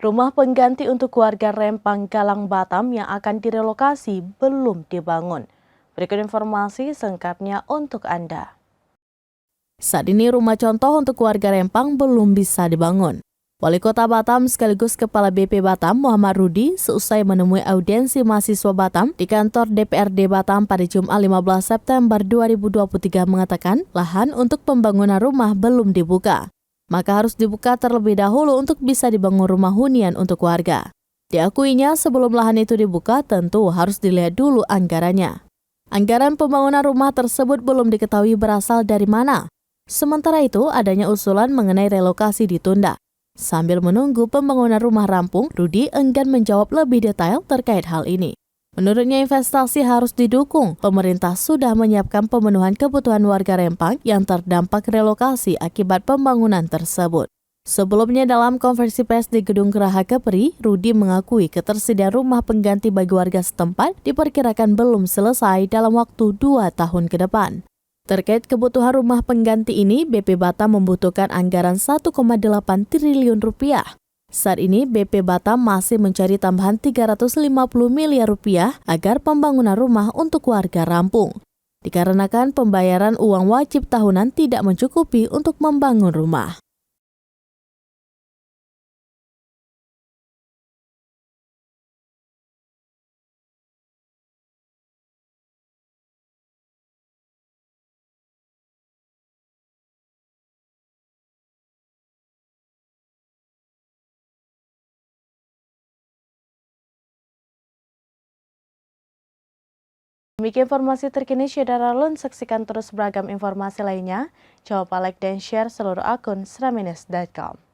Rumah pengganti untuk warga Rempang Galang Batam yang akan direlokasi belum dibangun. Berikut informasi selengkapnya untuk Anda. Saat ini rumah contoh untuk warga Rempang belum bisa dibangun. Wali Kota Batam sekaligus Kepala BP Batam Muhammad Rudi seusai menemui audiensi mahasiswa Batam di kantor DPRD Batam pada Jumat 15 September 2023 mengatakan lahan untuk pembangunan rumah belum dibuka. Maka harus dibuka terlebih dahulu untuk bisa dibangun rumah hunian untuk warga. Diakuinya sebelum lahan itu dibuka tentu harus dilihat dulu anggarannya. Anggaran pembangunan rumah tersebut belum diketahui berasal dari mana. Sementara itu adanya usulan mengenai relokasi ditunda. Sambil menunggu pembangunan rumah rampung, Rudi enggan menjawab lebih detail terkait hal ini. Menurutnya investasi harus didukung. Pemerintah sudah menyiapkan pemenuhan kebutuhan warga Rempang yang terdampak relokasi akibat pembangunan tersebut. Sebelumnya dalam konferensi pers di Gedung Geraha Kepri, Rudi mengakui ketersediaan rumah pengganti bagi warga setempat diperkirakan belum selesai dalam waktu 2 tahun ke depan. Terkait kebutuhan rumah pengganti ini, BP Batam membutuhkan anggaran 1,8 triliun rupiah. Saat ini BP Batam masih mencari tambahan 350 miliar rupiah agar pembangunan rumah untuk warga rampung. Dikarenakan pembayaran uang wajib tahunan tidak mencukupi untuk membangun rumah. Demikian informasi terkini Syedara Lun, saksikan terus beragam informasi lainnya. Jangan lupa like dan share seluruh akun sramenes.com.